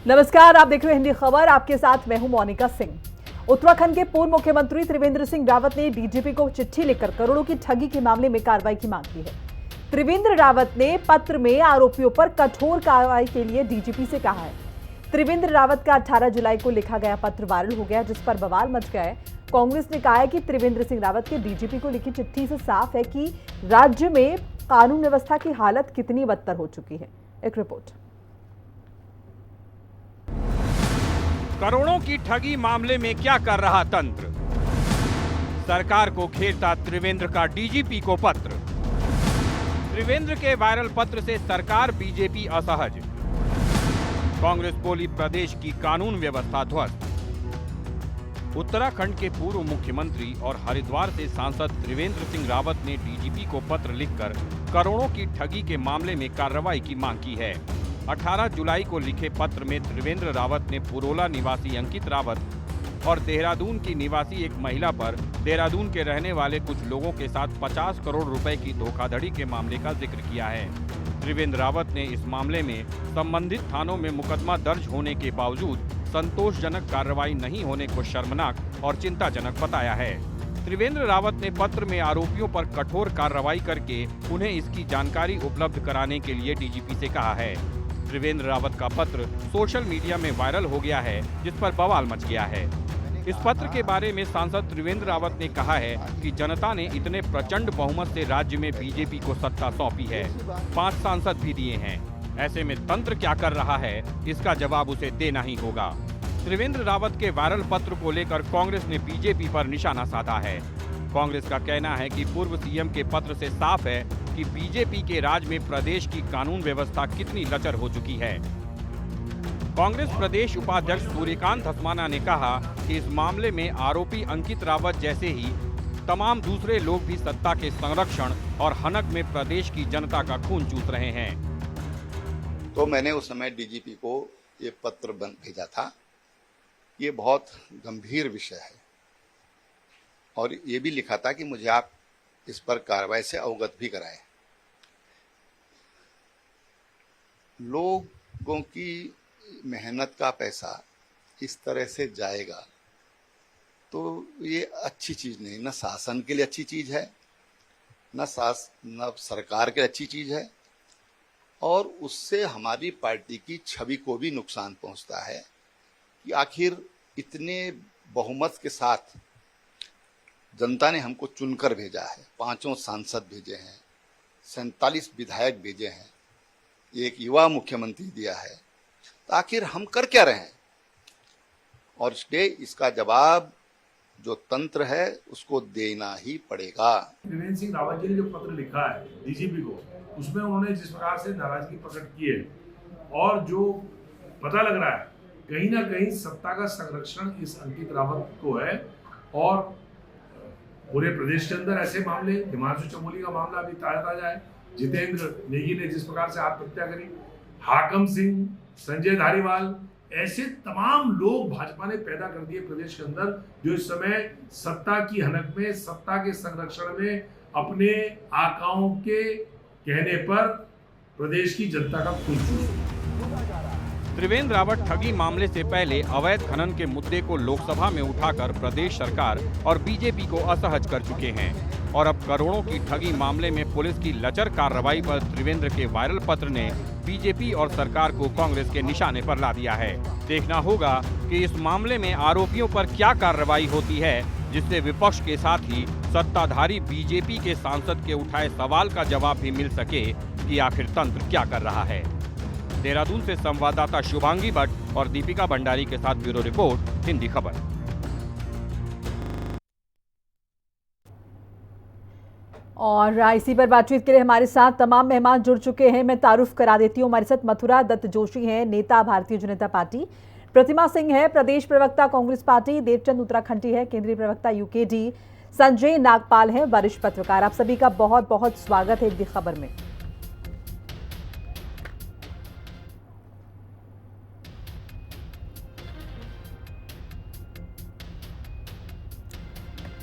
नमस्कार, आप देख रहे हैं हिंदी खबर। आपके साथ मैं हूं मोनिका सिंह। उत्तराखंड के पूर्व मुख्यमंत्री त्रिवेंद्र सिंह रावत ने डीजीपी को चिट्ठी लिखकर करोड़ों की ठगी के मामले में कार्रवाई की मांग की है। त्रिवेंद्र रावत ने पत्र में आरोपियों पर कठोर कार्रवाई के लिए डीजीपी से कहा है। त्रिवेंद्र रावत का 18 जुलाई को लिखा गया पत्र वायरल हो गया, जिस पर बवाल मच गया है। कांग्रेस ने कहा है कि त्रिवेंद्र सिंह रावत के डीजीपी को लिखी चिट्ठी से साफ है कि राज्य में कानून व्यवस्था की हालत कितनी बदतर हो चुकी है। एक रिपोर्ट। करोड़ों की ठगी मामले में क्या कर रहा तंत्र? सरकार को घेरता त्रिवेंद्र का डीजीपी को पत्र। त्रिवेंद्र के वायरल पत्र से सरकार बीजेपी असहज। कांग्रेस बोली प्रदेश की कानून व्यवस्था ध्वस्त। उत्तराखंड के पूर्व मुख्यमंत्री और हरिद्वार से सांसद त्रिवेंद्र सिंह रावत ने डीजीपी को पत्र लिखकर करोड़ों की ठगी के मामले में कार्रवाई की मांग की है। 18 जुलाई को लिखे पत्र में त्रिवेंद्र रावत ने पुरोला निवासी अंकित रावत और देहरादून की निवासी एक महिला पर देहरादून के रहने वाले कुछ लोगों के साथ 50 करोड़ रुपए की धोखाधड़ी के मामले का जिक्र किया है। त्रिवेंद्र रावत ने इस मामले में संबंधित थानों में मुकदमा दर्ज होने के बावजूद संतोषजनक कार्रवाई नहीं होने को शर्मनाक और चिंताजनक बताया है। त्रिवेंद्र रावत ने पत्र में आरोपियों पर कठोर कार्रवाई करके उन्हें इसकी जानकारी उपलब्ध कराने के लिए डीजीपी से कहा है। त्रिवेंद्र रावत का पत्र सोशल मीडिया में वायरल हो गया है, जिस पर बवाल मच गया है। इस पत्र के बारे में सांसद त्रिवेंद्र रावत ने कहा है कि जनता ने इतने प्रचंड बहुमत से राज्य में बीजेपी को सत्ता सौंपी है। 5 सांसद भी दिए हैं। ऐसे में तंत्र क्या कर रहा है, इसका जवाब उसे देना ही होगा। त्रिवेंद्र रावत के वायरल पत्र को लेकर कांग्रेस ने बीजेपी पर निशाना साधा है। कांग्रेस का कहना है कि पूर्व सीएम के पत्र से साफ है कि बीजेपी के राज में प्रदेश की कानून व्यवस्था कितनी लचर हो चुकी है। कांग्रेस प्रदेश उपाध्यक्ष सूर्यकांत धस्माना ने कहा कि इस मामले में आरोपी अंकित रावत जैसे ही तमाम दूसरे लोग भी सत्ता के संरक्षण और हनक में प्रदेश की जनता का खून चूस रहे हैं। तो मैंने उस समय डीजीपी को ये पत्र भेजा था। ये बहुत गंभीर विषय है और ये भी लिखा था कि मुझे आप इस पर कार्रवाई से अवगत भी कराएं। लोगों की मेहनत का पैसा इस तरह से जाएगा तो ये अच्छी चीज नहीं, न शासन के लिए अच्छी चीज है, न सरकार के लिए अच्छी चीज है, और उससे हमारी पार्टी की छवि को भी नुकसान पहुंचता है कि आखिर इतने बहुमत के साथ जनता ने हमको चुनकर भेजा है। 5 सांसद भेजे हैं, 47 विधायक भेजे हैं, एक युवा मुख्यमंत्री दिया है, तो आखिर हम कर क्या रहे हैं? और इसलिए इसका जवाब जो तंत्र है उसको देना ही पड़ेगा। त्रिवेंद्र सिंह रावत जी ने जो पत्र लिखा है डीजीपी को, उसमें उन्होंने जिस प्रकार से नाराजगी प्रकट की है और जो पता लग रहा है कहीं ना कहीं सत्ता का संरक्षण इस अंकित रावत को है। और पूरे प्रदेश के अंदर ऐसे मामले, हिमांशु चमोली का मामला अभी ताजा है, जितेंद्र नेगी ने जिस प्रकार से आत्महत्या करी, हाकम सिंह, संजय धारीवाल, ऐसे तमाम लोग भाजपा ने पैदा कर दिए प्रदेश के अंदर, जो इस समय सत्ता की हनक में, सत्ता के संरक्षण में अपने आकाओं के कहने पर प्रदेश की जनता का खून चूस रहे हैं। त्रिवेंद्र रावत ठगी मामले से पहले अवैध खनन के मुद्दे को लोकसभा में उठाकर प्रदेश सरकार और बीजेपी को असहज कर चुके हैं और अब करोड़ों की ठगी मामले में पुलिस की लचर कार्रवाई पर त्रिवेंद्र के वायरल पत्र ने बीजेपी और सरकार को कांग्रेस के निशाने पर ला दिया है। देखना होगा कि इस मामले में आरोपियों पर क्या कार्रवाई होती है, जिससे विपक्ष के साथ ही सत्ताधारी बीजेपी के सांसद के उठाए सवाल का जवाब भी मिल सके कि आखिर तंत्र क्या कर रहा है। देहरादून से संवाददाता शुभांगी भट्ट और दीपिका भंडारी के साथ ब्यूरो रिपोर्ट, हिंदी खबर। और इसी पर बातचीत के लिए हमारे साथ तमाम मेहमान जुड़ चुके हैं। मैं तारुफ करा देती हूँ। हमारे साथ मथुरा दत्त जोशी हैं, नेता भारतीय जनता पार्टी, प्रतिमा सिंह है, प्रदेश प्रवक्ता कांग्रेस पार्टी, देवचंद उत्तराखंडी है, केंद्रीय प्रवक्ता यूकेडी, संजय नागपाल है, वरिष्ठ पत्रकार। आप सभी का बहुत बहुत स्वागत है हिंदी खबर में।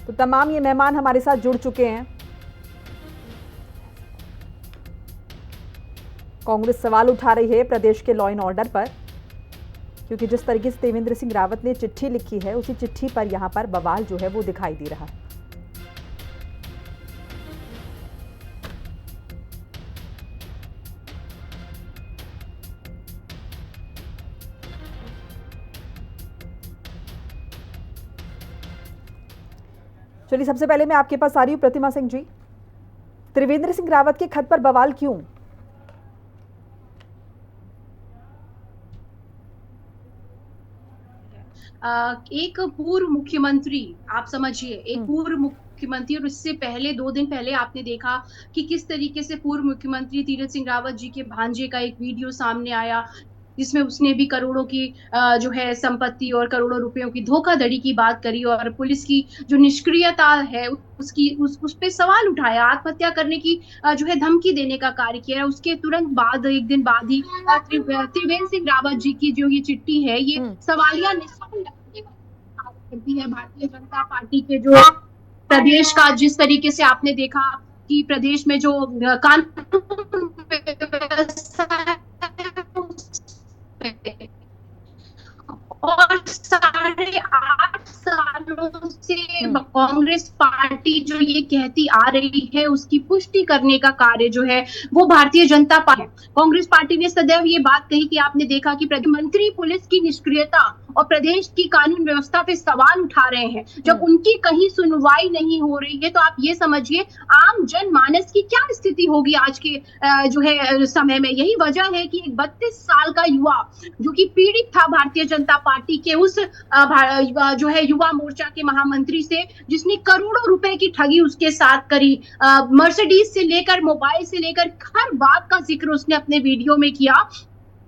तो तमाम ये मेहमान हमारे साथ जुड़ चुके हैं। कांग्रेस सवाल उठा रही है प्रदेश के लॉ एंड ऑर्डर पर। क्योंकि जिस तरीके से त्रिवेंद्र सिंह रावत ने चिट्ठी लिखी है उसी चिट्ठी पर यहाँ पर बवाल जो है वो दिखाई दे रहा है। चलिए सबसे पहले मैं आपके पास आ रही हूँ प्रतिमा सिंह जी। त्रिवेंद्र सिंह रावत के खत पर बवाल क्यों? एक पूर्व मुख्यमंत्री, आप समझिए एक पूर्व मुख्यमंत्री, और इससे पहले 2 दिन पहले आपने देखा कि किस तरीके से पूर्व मुख्यमंत्री तीरथ सिंह रावत जी के भांजे का एक वीडियो सामने आया जिसमें उसने भी करोड़ों की जो है संपत्ति और करोड़ों रुपयों की धोखाधड़ी की बात करी और पुलिस की जो निष्क्रियता है उस पे सवाल उठाया, आत्महत्या करने की जो है धमकी देने का कार्य किया। उसके तुरंत बाद एक दिन बाद ही त्रिवेंद्र सिंह रावत जी की जो ये चिट्ठी है ये सवालिया निशान लगाने का कार्य करती है। भारतीय जनता पार्टी के जो प्रदेश का, जिस तरीके से आपने देखा कि प्रदेश में जो कानून व्यवस्था है और 8.5 सालों से कांग्रेस पार्टी जो ये कहती आ रही है उसकी पुष्टि करने का कार्य जो है वो भारतीय जनता पार्टी। कांग्रेस पार्टी ने सदैव ये बात कही कि आपने देखा कि प्रधानमंत्री पुलिस की निष्क्रियता और प्रदेश की कानून व्यवस्था पे सवाल उठा रहे हैं। जब उनकी कहीं सुनवाई नहीं हो रही है तो आप ये समझिए आम जनमानस की क्या स्थिति होगी आज के जो है समय में। यही वजह है कि एक 32 साल का युवा जो कि पीड़ित था भारतीय जनता पार्टी के उस जो है युवा मोर्चा के महामंत्री से, जिसने करोड़ों रुपए की ठगी उसके साथ करी, मर्सिडीज से लेकर मोबाइल से लेकर हर बात का जिक्र उसने अपने वीडियो में किया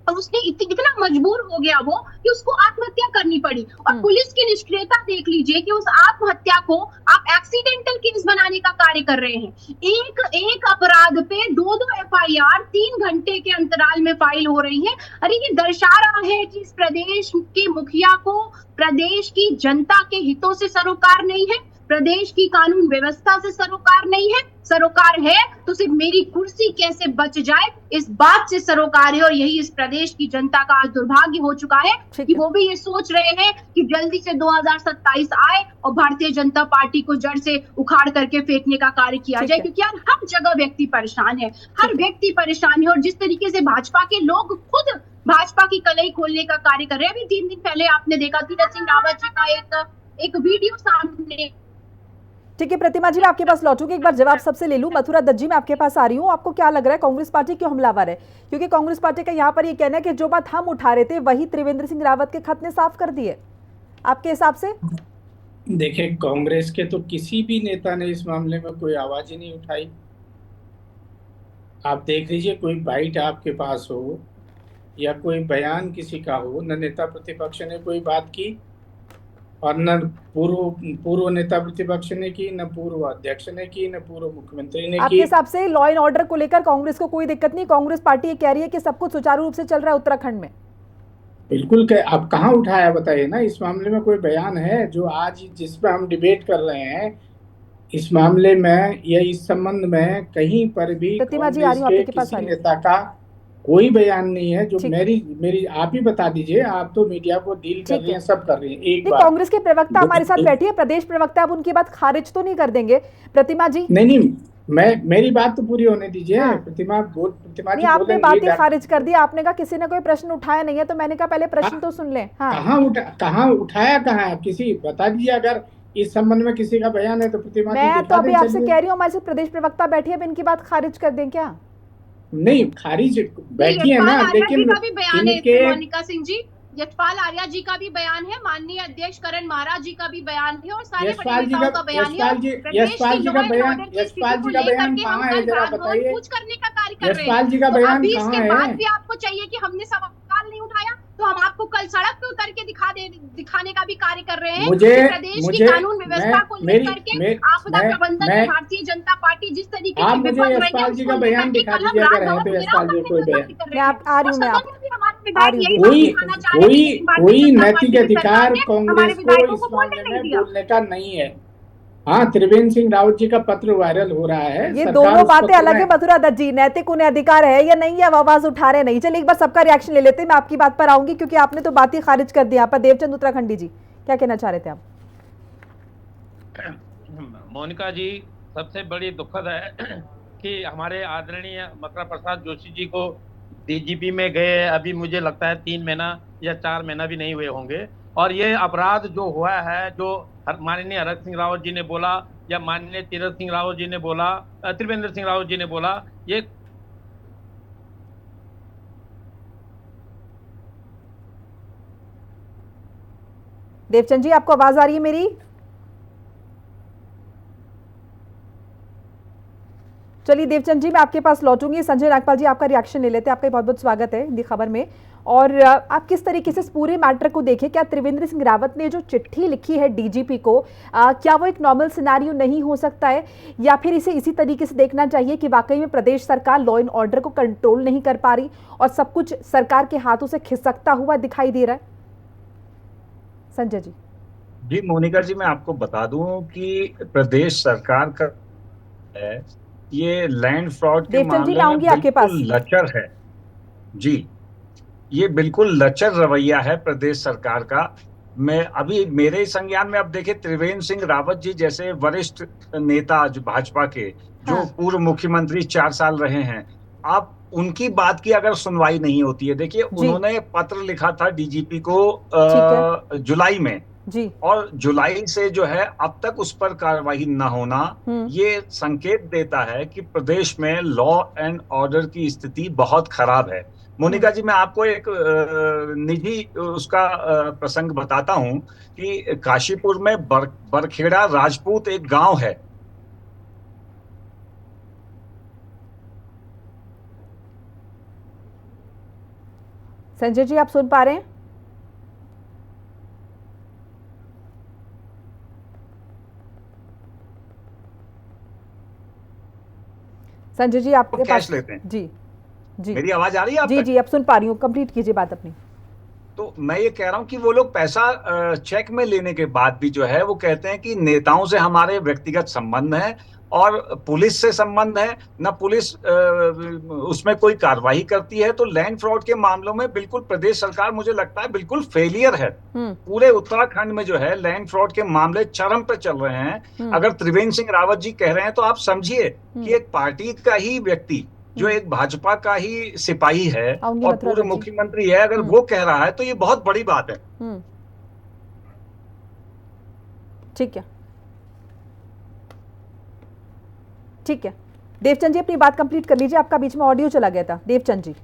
और उसने इतना मजबूर हो गया वो कि उसको आत्महत्या करनी पड़ी। और पुलिस की निष्क्रियता देख लीजिए कि उस आत्महत्या को आप एक्सीडेंटल केस बनाने का कार्य कर रहे हैं। एक अपराध पे 2 FIR 3 घंटे के अंतराल में फाइल हो रही है। अरे ये दर्शा रहा है कि इस प्रदेश के मुखिया को प्रदेश की जनता के हितों से सरोकार नहीं है, प्रदेश की कानून व्यवस्था से सरोकार नहीं है। सरोकार है तो सिर्फ मेरी कुर्सी कैसे बच जाए इस बात से सरोकार है। और यही इस प्रदेश की जनता का आज दुर्भाग्य हो चुका है कि वो भी ये सोच रहे हैं कि जल्दी से 2027 आए और भारतीय जनता पार्टी को जड़ से उखाड़ करके फेंकने का कार्य किया जाए, क्योंकि यार हर जगह व्यक्ति परेशान है, हर व्यक्ति परेशान है। और जिस तरीके से भाजपा के लोग खुद भाजपा की कलई खोलने का कार्य कर रहे हैं। अभी 3 दिन पहले आपने देखा तीरथ सिंह रावत जी का एक वीडियो सामने। ठीक है प्रतिमा जी, मैं आपके पास लौटूंगी, एक बार जवाब सबसे ले लूं। मथुरा दत्त जी, मैं आपके पास आ रही हूं। आपको क्या लग रहा है कांग्रेस पार्टी क्यों हमलावर है? क्योंकि कांग्रेस पार्टी का यहाँ पर ये कहना है कि जो बात हम उठा रहे थे वही त्रिवेंद्र सिंह रावत के खत ने साफ कर दिए। आपके हिसाब से? देखिए, कांग्रेस के तो किसी भी नेता ने इस मामले में कोई आवाज ही नहीं उठाई। आप देख लीजिए, कोई बाइट आपके पास हो या कोई बयान किसी का हो, न नेता प्रतिपक्ष ने कोई बात की और न पूर्व नेता प्रतिपक्ष ने की, न पूर्व अध्यक्ष ने की, न पूर्व मुख्यमंत्री ने की। आपके हिसाब से लॉ एंड ऑर्डर को लेकर कांग्रेस को कोई दिक्कत नहीं? कांग्रेस पार्टी ये कह रही है कि सब कुछ सुचारू रूप से चल रहा है उत्तराखंड में। बिल्कुल। अब कहाँ उठाया बताइए ना। इस मामले में कोई बयान है जो आज जिस पर हम डिबेट कर रहे हैं इस मामले में या इस संबंध में कहीं पर भी कांग्रेस के किसी नेता का कोई बयान नहीं है जो मेरी आप ही बता दीजिए। आप तो मीडिया को डील कर रही हैं, सब कर रही हैं। एक बार कांग्रेस के प्रवक्ता हमारे साथ बैठी है, प्रदेश प्रवक्ता, अब उनकी बात खारिज तो नहीं कर देंगे प्रतिमा जी? नहीं, मेरी बात तो पूरी होने दीजिए। प्रतिमा जी, आपने बात ही खारिज कर दी। आपने कहा किसी ने कोई प्रश्न उठाया नहीं है, तो मैंने कहा पहले प्रश्न तो सुन लें। कहाँ उठाया, कहाँ है? किसी बता दीजिए, अगर इस संबंध में किसी का बयान है तो प्रतिमा जी मैं तो अभी आपसे कह रही हूँ, हमारे साथ प्रदेश प्रवक्ता बैठी है, अब इनकी बात खारिज कर दें क्या? नहीं, खारिज बैठी है ना, लेकिन मोनिका सिंह जी, यशपाल आर्या जी का भी बयान है, माननीय अध्यक्ष करण महाराज जी का भी बयान है और सारे यशपाल जी का बयान कहाँ है, जरा बताइए। पूछ करने का कार्य कर रहे हैं। यशपाल जी का बयान कहाँ है? बाद भी आपको चाहिए कि हमने सवाल नहीं उठाया तो हम आपको कल सड़क पे उतर के दिखाने का भी कार्य कर रहे हैं। प्रदेश की कानून व्यवस्था को लेकर के आपदा प्रबंधन में भारतीय जनता पार्टी जिस तरीके से विफल रही है, यशपाल जी का बयान दिखा दीजिए अगर है तो। यशपाल जी कोई बयान, कोई नैतिक अधिकार कांग्रेस को इस मामले में बोलने का नहीं है। हाँ, त्रिवेंद्र सिंह रावत जी का पत्र वायरल हो रहा है। ये सरकार दोनों उस बातें पत्र अलग है में- मथुरा दत्त जी, नैतिक उन्हें अधिकार है या नहीं, अब आवाज उठा रहे नहीं। चलिए एक बार सबका रिएक्शन ले लेते हैं, मैं आपकी बात पर आऊंगी क्योंकि आपने तो बात ही खारिज कर दी यहाँ पर। देवचंद उत्तराखंडी जी क्या कहना चाह रहे थे आप? मोनिका जी, सबसे बड़ी दुखद है कि हमारे आदरणीय मथुरा प्रसाद जोशी जी को डीजीपी में गए अभी मुझे लगता है 3 महीना या 4 महीना भी नहीं हुए होंगे, और ये अपराध जो हुआ है, जो माननीय हरक सिंह रावत जी ने बोला या माननीय तीरथ सिंह रावत जी ने बोला, त्रिवेंद्र सिंह रावत जी ने बोला, ये देवचंद जी आपको आवाज आ रही है मेरी? चलिए देवचंद जी मैं आपके पास लौटूंगी। संजय नागपाल जी आपका रिएक्शन ले लेते हैं। आपका बहुत बहुत स्वागत है हिंदी खबर में। और आप किस तरीके से इस पूरे मैटर को देखें? क्या त्रिवेंद्र सिंह रावत ने जो चिट्ठी लिखी है डीजीपी को, क्या वो एक नॉर्मल सिनेरियो नहीं हो सकता है, या फिर इसे इसी तरीके से देखना चाहिए कि वाकई में प्रदेश सरकार लॉ एंड ऑर्डर को कंट्रोल नहीं कर पा रही और सब कुछ सरकार के हाथों से खिसकता हुआ दिखाई दे रहा है? संजय जी। जी मोनिका जी, मैं आपको बता दूं कि प्रदेश सरकार का है ये लैंड फ्रॉड के देवचंद जी मामले आऊंगी में आपके पास। बिल्कुल लचर है। जी, ये बिल्कुल लचर रवैया है प्रदेश सरकार का। मैं अभी मेरे संज्ञान में अब देखिए, त्रिवेंद्र सिंह रावत जी जैसे वरिष्ठ नेता जो भाजपा के, जो हाँ। पूर्व मुख्यमंत्री 4 साल रहे हैं, आप उनकी बात की अगर सुनवाई नहीं होती है, देखिए उन्होंने पत्र लिखा था डीजीपी को जुलाई में जी। और जुलाई से जो है अब तक उस पर कार्रवाई न होना, ये संकेत देता है कि प्रदेश में लॉ एंड ऑर्डर की स्थिति बहुत खराब है। मोनिका जी, मैं आपको एक निजी उसका प्रसंग बताता हूं कि काशीपुर में बरखेड़ा राजपूत एक गांव है। संजय जी आप सुन पा रहे हैं? संजय जी आपके कैश पास लेते हैं। जी जी मेरी आवाज आ रही है आप जी तक? जी अब सुन पा रही हूँ, कंप्लीट कीजिए बात अपनी। तो मैं ये कह रहा हूं कि वो लोग पैसा चेक में लेने के बाद भी जो है वो कहते हैं कि नेताओं से हमारे व्यक्तिगत संबंध है और पुलिस से संबंध है, न पुलिस उसमें कोई कार्रवाई करती है। तो लैंड फ्रॉड के मामलों में बिल्कुल प्रदेश सरकार, मुझे लगता है, बिल्कुल फेलियर है। पूरे उत्तराखंड में जो है लैंड फ्रॉड के मामले चरम पे चल रहे हैं। अगर त्रिवेंद्र सिंह रावत जी कह रहे हैं तो आप समझिए कि एक पार्टी का ही व्यक्ति, जो एक भाजपा का ही सिपाही है और पूर्व मुख्यमंत्री है, अगर वो कह रहा है तो ये बहुत बड़ी बात है। ठीक है, ठीक है। देवचंद जी अपनी बात कंप्लीट कर लीजिए, आपका बीच में ऑडियो चला गया था। देवचंद जी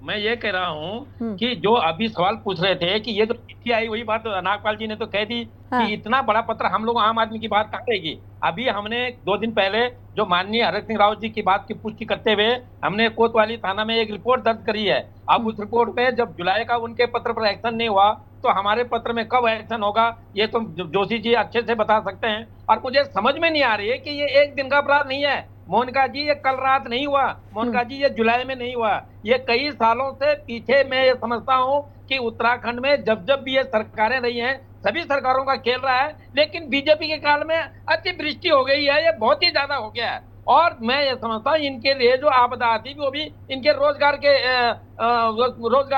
मैं ये कह रहा हूँ कि जो अभी सवाल पूछ रहे थे कि ये तो चिट्ठी आई, वही बात नागपाल जी ने तो कह दी कि इतना बड़ा पत्र हम लोग आम आदमी की बात काटेगी। अभी हमने 2 दिन पहले जो माननीय हरक सिंह रावत जी की बात की पुष्टि करते हुए हमने कोतवाली थाना में एक रिपोर्ट दर्ज करी है। अब उस रिपोर्ट में जब जुलाई का उनके पत्र पर एक्शन नहीं हुआ तो हमारे पत्र में कब एक्शन होगा ये तो जोशी जी अच्छे से बता सकते हैं। और मुझे समझ में नहीं आ रही है कि ये एक दिन का अपराध नहीं है मोनिका जी, ये कल रात नहीं हुआ मोनिका जी, ये जुलाई में नहीं हुआ, ये कई सालों से पीछे मैं ये समझता हूँ कि उत्तराखंड में जब जब भी ये सरकारें रही हैं सभी सरकारों का खेल रहा है, लेकिन बीजेपी के काल में अतिवृष्टि हो गई है, ये बहुत ही ज्यादा हो गया है। और मैं ये समझता हूँ इनके लिए जो आपदा आती वो भी इनके रोजगार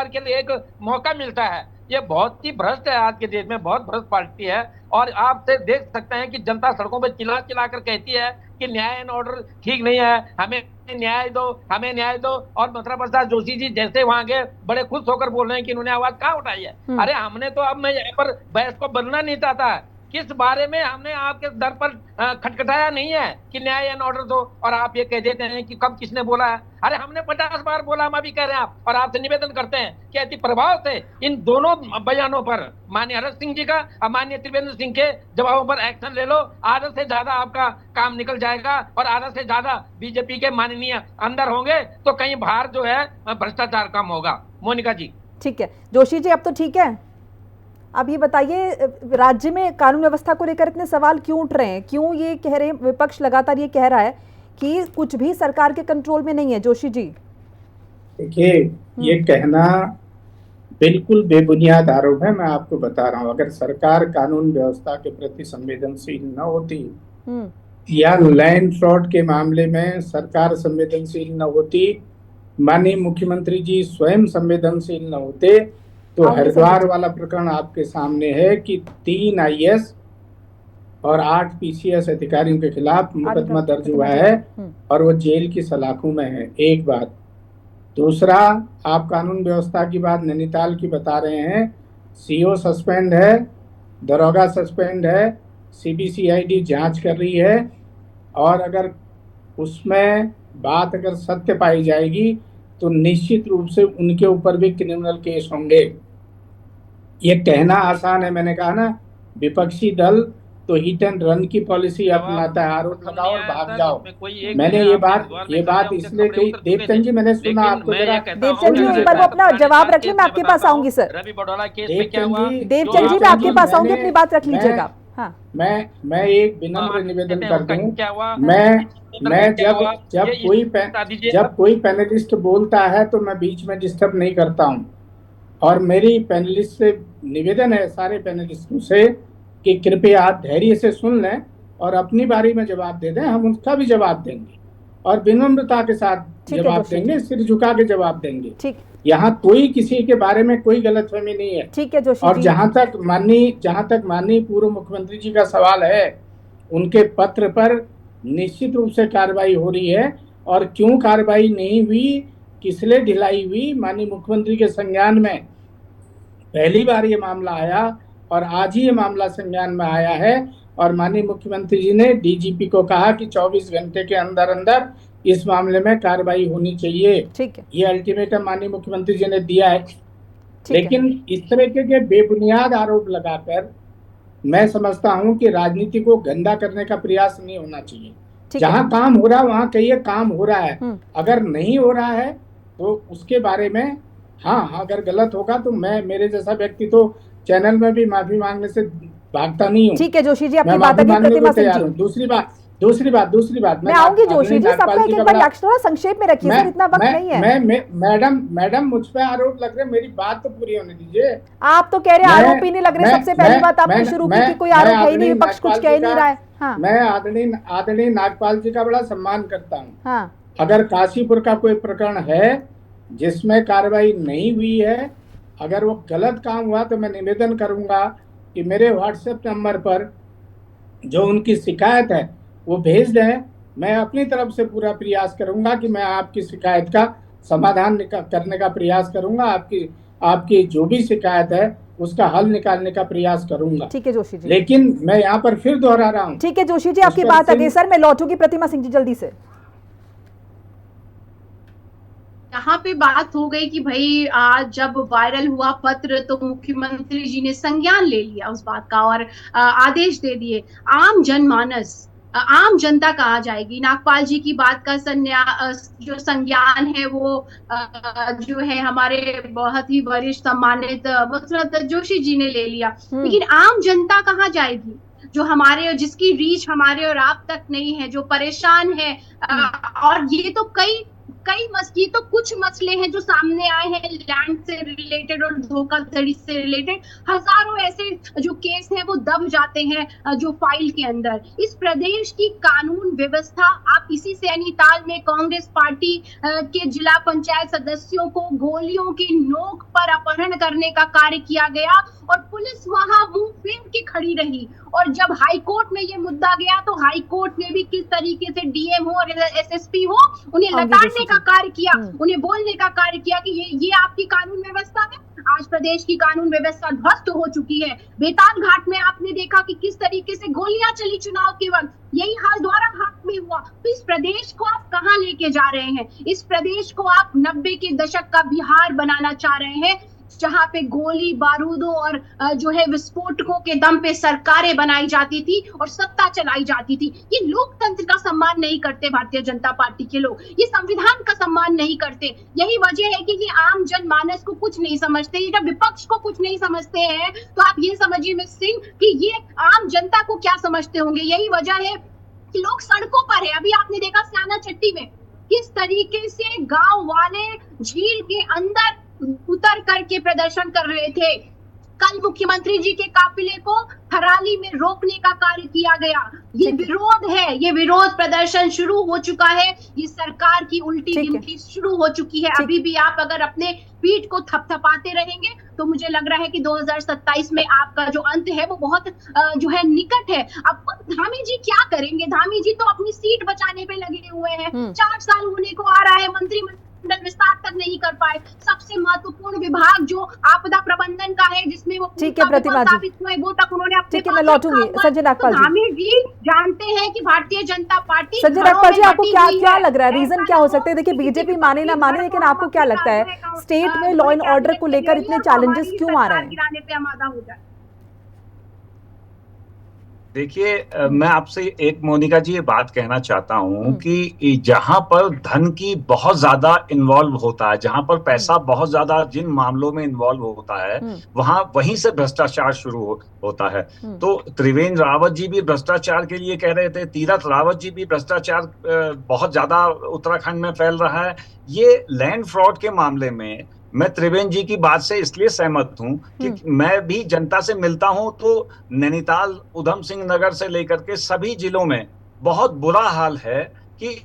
के लिए एक मौका मिलता है। ये बहुत ही भ्रष्ट है, आज के देश में बहुत भ्रष्ट पार्टी है। और आप से देख सकते हैं कि जनता सड़कों पर चिल्ला चिल्ला कर कहती है कि न्याय एंड ऑर्डर ठीक नहीं है, हमें न्याय दो, हमें न्याय दो। और मथुरा प्रसाद जोशी जी जैसे वहां गए बड़े खुश होकर बोल रहे हैं कि इन्होंने आवाज कहाँ उठाई है। अरे हमने तो, अब मैं यहाँ पर बहस को बदलना नहीं चाहता, किस बारे में हमने आपके दर पर खटखटाया नहीं है कि न्याय एंड ऑर्डर दो, और आप ये कह देते हैं कि कब किसने बोला है। अरे हमने 50 बार बोला, हम अभी कह रहे हैं आप, और आपसे निवेदन करते हैं कि अति प्रभाव से इन दोनों बयानों पर, माननीय हरक सिंह जी का और माननीय त्रिवेंद्र सिंह के जवाबों पर एक्शन ले लो। आधा से ज्यादा आपका काम निकल जाएगा और आधा से ज्यादा बीजेपी के माननीय अंदर होंगे तो कहीं बाहर जो है भ्रष्टाचार कम होगा। मोनिका जी ठीक है। जोशी जी अब तो ठीक है, अब ये बताइए राज्य में कानून व्यवस्था को लेकर इतने सवाल क्यों उठ रहे हैं? क्यों ये कह रहे हैं, विपक्ष लगातार ये कह रहा है कि कुछ भी सरकार के कंट्रोल में नहीं है? जोशी जी देखिए, ये कहना बिल्कुल बेबुनियाद आरोप है। मैं आपको बता रहा हूँ, अगर सरकार कानून व्यवस्था के प्रति संवेदनशील न होती या लैंड फ्रॉड के मामले में सरकार संवेदनशील न होती, माननीय मुख्यमंत्री जी स्वयं संवेदनशील न होते, तो हरिद्वार वाला प्रकरण आपके सामने है कि 3 IAS और 8 PCS अधिकारियों के खिलाफ मुकदमा दर्ज हुआ है और वो जेल की सलाखों में है। एक बात। दूसरा, आप कानून व्यवस्था की बात नैनीताल की बता रहे हैं, CO सस्पेंड है, दरोगा सस्पेंड है, CBCID जांच कर रही है, और अगर उसमें बात अगर सत्य पाई जाएगी तो निश्चित रूप से उनके ऊपर भी क्रिमिनल केस होंगे। ये कहना आसान है, मैंने कहा ना, विपक्षी दल तो हिट एंड रन की पॉलिसी अपनाता है, आरोप लगाओ और भाग जाओ। मैंने ये बात इसलिए कही, देवचंद जी, मैंने सुना आपको, जरा देवचंद जी एक बार वो अपना जवाब रख लें, मैं आपके पास आऊंगी सर। रवि बडोला केस में क्या हुआ? देवचंद जी मैं आपके पास आऊंगी, अपनी बात रख लीजिएगा। हाँ, मैं एक विनम्र निवेदन करता हूँ। मैं जब कोई पैनलिस्ट बोलता है तो मैं बीच में डिस्टर्ब नहीं करता हूँ, और मेरी पैनलिस्ट से निवेदन है, सारे पैनलिस्टों से, कि कृपया आप धैर्य से सुन लें और अपनी बारी में जवाब दे दें। हम उसका भी जवाब देंगे और विनम्रता के साथ जवाब देंगे, सिर झुका के जवाब देंगे। ठीक, यहाँ कोई किसी के बारे में कोई गलतफहमी नहीं है। ठीक है जोशी और जी। जहाँ तक माननीय पूर्व मुख्यमंत्री जी का सवाल है, उनके पत्र पर निश्चित रूप से कार्रवाई हो रही है, और क्यों कार्रवाई नहीं हुई, किस लिए ढिलाई हुई, माननीय मुख्यमंत्री के संज्ञान में पहली बार ये मामला आया और आज ही ये मामला संज्ञान में आया है, और माननीय मुख्यमंत्री जी ने DGP को कहा कि 24 घंटे के अंदर अंदर इस मामले में कार्रवाई होनी चाहिए। ठीक है, ये अल्टीमेटम माननीय मुख्यमंत्री जी ने दिया है। लेकिन इस तरह के बेबुनियाद आरोप लगाकर मैं समझता हूं कि राजनीति को गंदा करने का प्रयास नहीं होना चाहिए। जहां काम हो रहा है वहां कहिए काम हो रहा है, अगर नहीं हो रहा है तो उसके बारे में हाँ, अगर गलत होगा तो मेरे जैसा व्यक्ति तो चैनल में भी माफी मांगने से भागता नहीं हूँ। ठीक है जोशी जी, आपकी बात अभी प्रतिमा सिंह जी। दूसरी बात मैं आऊंगी जोशी जी, सबका एक बार रिएक्शन थोड़ा संक्षेप में रखिए सर, इतना वक्त नहीं है। मैडम मुझ पे आरोप लग रहे, मेरी बात तो पूरी होने दीजिए। आप तो कह रहे हैं आरोप ही नहीं लग रहे, सबसे पहली बात आपने शुरू की कि कोई आरोप है ही नहीं, विपक्ष कुछ कह नहीं रहा है। हाँ। मैं आदरणीय नागपाल जी का बड़ा सम्मान करता हूँ। हाँ। अगर काशीपुर का कोई प्रकरण है जिसमें कार्रवाई नहीं हुई है, अगर वो गलत काम हुआ, तो मैं निवेदन करूंगा कि मेरे WhatsApp नंबर पर जो उनकी शिकायत है वो भेज दें। मैं अपनी तरफ से पूरा प्रयास करूंगा कि मैं आपकी शिकायत का समाधान करने का प्रयास करूंगा, आपकी जो भी शिकायत है उसका हल निकालने का प्रयास करूंगा। ठीक है जोशी जी। लेकिन मैं यहाँ पर फिर दोहरा रहा हूँ। ठीक है जोशी जी, आपकी बात आगे सर, मैं लौटूंगी प्रतिमा सिंह जी जल्दी से। यहाँ पे बात हो गई कि भाई आज जब वायरल हुआ पत्र तो मुख्यमंत्री जी ने संज्ञान ले लिया उस बात का और आदेश दे दिए। आम जनमानस, आम जनता कहाँ जाएगी? नागपाल जी की बात का जो संज्ञान है वो जो है हमारे बहुत ही वरिष्ठ सम्मानित जोशी जी ने ले लिया, लेकिन आम जनता कहाँ जाएगी? जो जिसकी रीच हमारे और आप तक नहीं है, जो परेशान है। और ये तो ये तो कुछ मसले हैं जो सामने आए हैं लैंड से रिलेटेड और धोखाधड़ी से रिलेटेड। हजारों ऐसे जो केस हैं वो दब जाते हैं जो फाइल के अंदर। इस प्रदेश की कानून व्यवस्था, आप इसी से नैनीताल में कांग्रेस पार्टी के जिला पंचायत सदस्यों को गोलियों की नोक पर अपहरण करने का कार्य किया गया और पुलिस वहां मुंह फेर के खड़ी रही। और जब हाई कोर्ट में ये मुद्दा गया तो हाई कोर्ट ने भी किस तरीके से DM हो और SSP हो, उन्हें लताड़ने का कार्य किया, उन्हें बोलने का कार्य किया कि ये आपकी कानून व्यवस्था है। आज प्रदेश की कानून व्यवस्था ध्वस्त हो चुकी है। बेताल घाट में आपने देखा कि किस तरीके से गोलियां चली चुनाव के वक्त, यही हाल द्वारा घाट में हुआ। तो इस प्रदेश को आप कहां लेके जा रहे हैं? इस प्रदेश को आप 90 के दशक का बिहार बनाना चाह रहे हैं, जहां पे गोली बारूदों और जो है विस्फोटकों के दम पे सरकारें बनाई जाती थी और सत्ता चलाई जाती थी। ये लोकतंत्र का सम्मान नहीं करते भारतीय जनता पार्टी के लोग, ये संविधान का सम्मान नहीं करते। यही वजह है कि ये आम जनमानस को कुछ नहीं समझते। ये जब विपक्ष को कुछ नहीं समझते हैं तो आप ये समझिए मिस सिंह कि ये आम जनता को क्या समझते होंगे। यही वजह है कि लोग सड़कों पर है। अभी आपने देखा स्याना चट्टी में किस तरीके से गांव वाले झील के अंदर उतर करके प्रदर्शन कर रहे थे। कल मुख्यमंत्री जी के काफिले को थराली में रोकने का कार्य किया गया। ये विरोध है, ये विरोध प्रदर्शन शुरू हो चुका है, ये सरकार की उल्टी गिनती शुरू हो चुकी है। अभी भी आप अगर अपने पीठ को थपथपाते रहेंगे तो मुझे लग रहा है कि 2027 में आपका जो अंत है वो बहुत जो है निकट है। अब धामी जी क्या करेंगे? धामी जी तो अपनी सीट बचाने पे लगे हुए हैं। 4 साल होने को आ रहा है, मंत्रिमंडल विस्तार तक नहीं कर पाए। सबसे महत्वपूर्ण विभाग जो आपदा प्रबंधन का है, जिसमें वो साबित हुए, वो तक उन्होंने अपने मैं लौटूंगी। संजय नागपाल जी, धामी जी जानते हैं कि भारतीय जनता पार्टी, संजय नागपाल जी आपको क्या लग रहा है, रीजन क्या हो सकते हैं? देखिए बीजेपी माने ना माने, लेकिन आपको क्या लगता है स्टेट में लॉ एंड ऑर्डर को लेकर इतने चैलेंजेस क्यों आ रहे हैं? गिराने पे आमादा हो जाए। देखिए, मैं आपसे एक मोनिका जी ये बात कहना चाहता हूं कि जहां पर धन की बहुत ज्यादा इन्वॉल्व होता है, जहां पर पैसा बहुत ज्यादा जिन मामलों में इन्वॉल्व होता है, वहीं से भ्रष्टाचार शुरू होता है। तो त्रिवेंद्र रावत जी भी भ्रष्टाचार के लिए कह रहे थे, तीरथ रावत जी भी भ्रष्टाचार बहुत ज्यादा उत्तराखंड में फैल रहा है। ये लैंड फ्रॉड के मामले में मैं त्रिवेंद्र जी की बात से इसलिए सहमत हूं कि मैं भी जनता से मिलता हूं तो नैनीताल, उधम सिंह नगर से लेकर के सभी जिलों में बहुत बुरा हाल है कि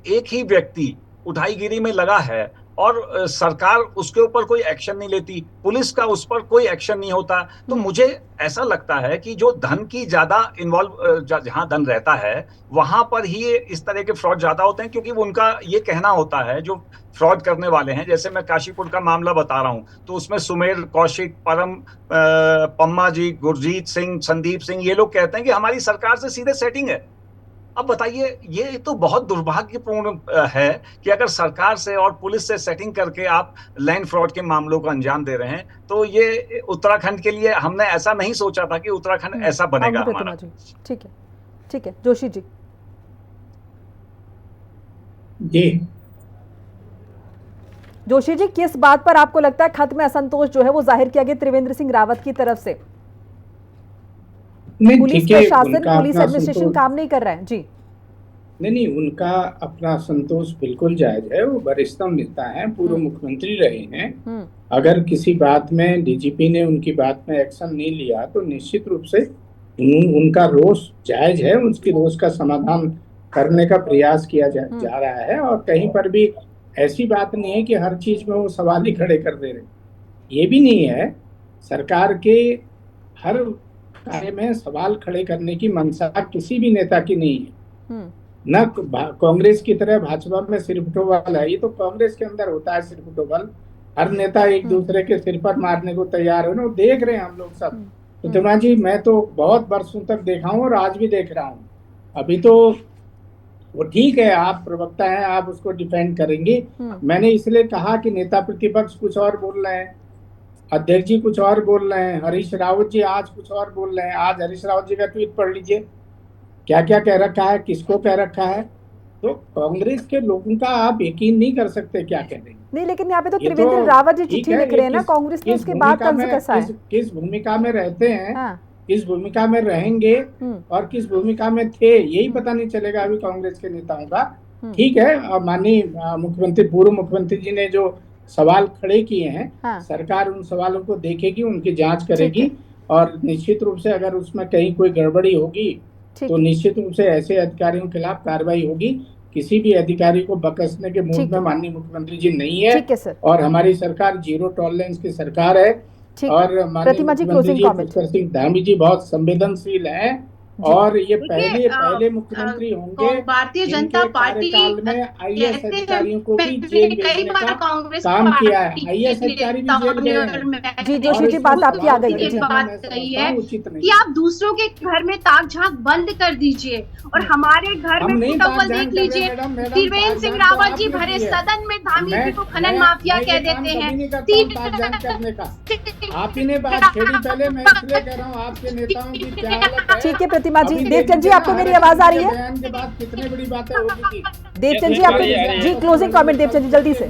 एक ही व्यक्ति उठाईगिरी में लगा है और सरकार उसके ऊपर कोई एक्शन नहीं लेती, पुलिस का उस पर कोई एक्शन नहीं होता। तो मुझे ऐसा लगता है कि जो धन की ज्यादा इन्वॉल्व, जहां धन रहता है वहां पर ही इस तरह के फ्रॉड ज्यादा होते हैं, क्योंकि उनका ये कहना होता है, जो फ्रॉड करने वाले हैं, जैसे मैं काशीपुर का मामला बता रहा हूं, तो उसमें सुमेर, कौशिक, परम, पम्मा जी, गुरजीत सिंह, संदीप सिंह, ये लोग कहते हैं कि हमारी सरकार से सीधे सेटिंग है। अब बताइए, ये तो बहुत दुर्भाग्यपूर्ण है कि अगर सरकार से और पुलिस से सेटिंग करके आप लैंड फ्रॉड के मामलों को अंजाम दे रहे हैं। तो ये उत्तराखंड के लिए हमने ऐसा नहीं सोचा था कि उत्तराखंड ऐसा बनेगा हमारा। ठीक है जोशी जी। जोशी जी, किस बात पर आपको लगता है खत में असंतोष जो है वो जाहिर किया गया त्रिवेंद्र सिंह रावत की तरफ से? पुलिस प्रशासन, पुलिस एडमिनिस्ट्रेशन काम नहीं कर रहा है जी? नहीं, उनका अपना संतोष बिल्कुल जायज है। वो वरिष्ठतम नेता हैं, पूर्व मुख्यमंत्री रहे हैं। अगर किसी बात में डीजीपी ने उनकी बात में एक्शन नहीं लिया तो निश्चित रूप से उनका रोष जायज है। उसकी रोष का समाधान करने का प्रयास किया जा रहा है। और कहीं पर भी ऐसी बात नहीं है कि हर चीज में वो सवाल ही खड़े कर दे रहे। ये भी नहीं है, सरकार के हर कार्य में सवाल खड़े करने की मंशा किसी भी नेता की नहीं है। न कांग्रेस की तरह भाजपा में सिरफुटोबल है, ये तो कांग्रेस के अंदर होता है सिरफुटोबल। हर नेता एक दूसरे के सिर पर मारने को तैयार है ना, देख रहे हैं हम लोग सब। तो तिवारी जी, मैं तो बहुत वर्षों तक देखा हूँ और आज भी देख रहा हूँ। अभी तो वो ठीक है, आप प्रवक्ता हैं, आप उसको डिफेंड करेंगे। मैंने इसलिए कहा कि नेता प्रतिपक्ष कुछ और बोल रहे हैं, अध्यक्ष जी कुछ और बोल रहे हैं, हरीश रावत जी आज कुछ और बोल रहे हैं। आज हरीश रावत जी का ट्वीट पढ़ लीजिए, क्या क्या कह रखा है, किसको कह रखा है। तो कांग्रेस के लोगों का आप यकीन नहीं कर सकते क्या कह रहे हैं। नहीं, लेकिन यहाँ पे तो त्रिवेंद्र रावत जी चिट्ठी लिख रहे हैं ना, कांग्रेस ने उसके बाद तंज कैसा है? किस भूमिका में रहते हैं, किस भूमिका में रहेंगे और किस भूमिका में थे, यही पता नहीं चलेगा अभी कांग्रेस के नेताओं का। ठीक है, माननीय मुख्यमंत्री, पूर्व मुख्यमंत्री जी ने जो सवाल खड़े किए हैं, सरकार उन सवालों को देखेगी, उनकी जांच करेगी और निश्चित रूप से अगर उसमें कहीं कोई गड़बड़ी होगी तो निश्चित रूप से ऐसे अधिकारियों के खिलाफ कार्रवाई होगी। किसी भी अधिकारी को बकसने के मूड में माननीय मुख्यमंत्री जी नहीं है और हमारी सरकार जीरो टॉलरेंस की सरकार है। और माननीय मुख्यमंत्री जी पुष्कर सिंह धामी जी बहुत संवेदनशील हैं और ये पहले मुख्यमंत्री होंगे भारतीय जनता पार्टी में आईएएस अधिकारियों को भी जेल भेजने का काम किया है। आईएएस अधिकारी भी जेल गए। जी जोशी जी, बात आपकी आ गई है। बात कही है कि आप दूसरों के घर में ताक झांक बंद कर दीजिए और हमारे घर में फुटबॉल देख लीजिए। त्रिवेंद्र सिंह रावत जी भरे सदन में धामी जी को खनन माफिया कह देते हैं। आप ही ने बात छेड़ी पहले, मैं इसलिए कह रहा हूँ आपके नेताओं की क्या हालत है। ठीक है प्रतिमा जी। देवचंद जी, आपको मेरी आवाज आ रही है? बयान के बाद कितनी बड़ी बातें होगी। देवचंद जी, आपको जी क्लोजिंग कमेंट देवचंद जी जल्दी से।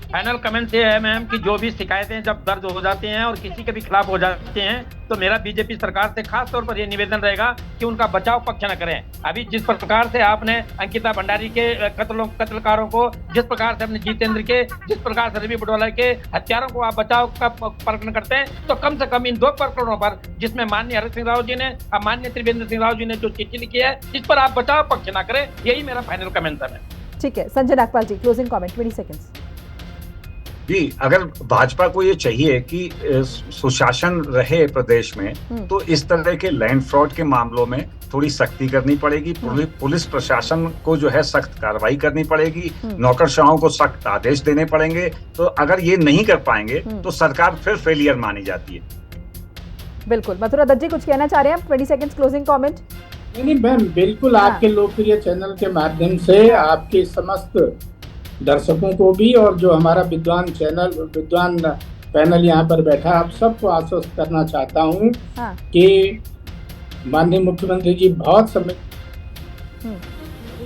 फाइनल कमेंट ये है मैम कि जो भी शिकायतें जब दर्ज हो जाती हैं और किसी के भी खिलाफ हो जाते हैं तो मेरा बीजेपी सरकार से खास तौर पर ये निवेदन रहेगा कि उनका बचाव पक्ष न करें। अभी जिस प्रकार से आपने अंकिता भंडारी के कत्लकारों को, जिस प्रकार से अपने जितेंद्र के, जिस प्रकार से रवि बुटवाला के हत्यारों को आप बचाव का प्रकरण करते हैं, तो कम से कम इन 2 प्रकरणों पर जिसमें माननीय हरक सिंह रावत जी ने और माननीय त्रिवेंद्र सिंह रावत जी ने जो चिट्ठी लिखी है, इस पर आप बचाव पक्ष न करें। यही मेरा फाइनल कमेंट है। ठीक है, संजय नागपाल जी, क्लोजिंग कमेंट 20 सेकंड्स। जी, अगर भाजपा को ये चाहिए कि सुशासन रहे प्रदेश में, तो इस तरह के लैंड फ्रॉड के मामलों में थोड़ी सख्ती करनी पड़ेगी। पुलिस प्रशासन को जो है सख्त कार्रवाई करनी पड़ेगी, नौकरशाहों को सख्त आदेश देने पड़ेंगे। तो अगर ये नहीं कर पाएंगे तो सरकार फिर फेलियर मानी जाती है। बिल्कुल। मथुरा दत्त जी कुछ कहना चाह रहे हैं आप? 20 सेकंड्स क्लोजिंग कमेंट। नहीं मैम, बिल्कुल आपके लोकप्रिय चैनल के माध्यम से आपके समस्त दर्शकों को भी और जो हमारा विद्वान पैनल यहाँ पर बैठा, आप सबको आश्वस्त करना चाहता हूँ कि माननीय मुख्यमंत्री जी बहुत समय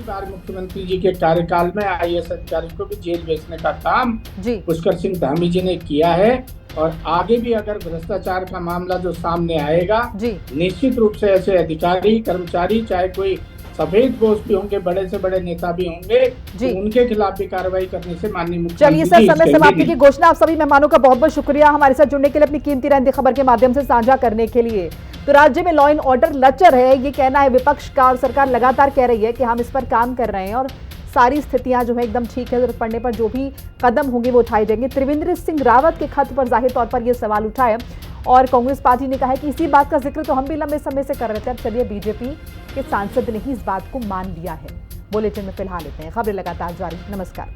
बार मुख्यमंत्री जी के कार्यकाल में IAS अधिकारी को भी जेल भेजने का काम पुष्कर सिंह धामी जी ने किया है। और आगे भी अगर भ्रष्टाचार का मामला जो सामने आएगा, निश्चित रूप से ऐसे अधिकारी कर्मचारी, चाहे कोई सफेद पोस्ट भी होंगे, बड़े से बड़े नेता भी होंगे, तो उनके खिलाफ भी कार्रवाई करने से माननीय मुख्यमंत्री। चलिए सर, समय समाप्ति की घोषणा। आप सभी मेहमानों का बहुत बहुत शुक्रिया हमारे साथ जुड़ने के लिए, अपनी कीमती राय खबर के माध्यम से साझा करने के लिए। तो राज्य में लॉ एंड ऑर्डर लचर है, ये कहना है विपक्ष का, और सरकार लगातार कह रही है कि हम इस पर काम कर रहे हैं और सारी स्थितियां जो है एकदम ठीक है। जरूरत पड़ने पर जो भी कदम होंगे वो उठाए जाएंगे। त्रिवेंद्र सिंह रावत के खत पर जाहिर तौर पर यह सवाल उठा है और कांग्रेस पार्टी ने कहा है कि इसी बात का जिक्र तो हम भी लंबे समय से कर रहे थे। अब चलिए बीजेपी के सांसद ने ही इस बात को मान लिया है। बुलेटिन में फिलहाल इतने। खबरें लगातार जारी। नमस्कार।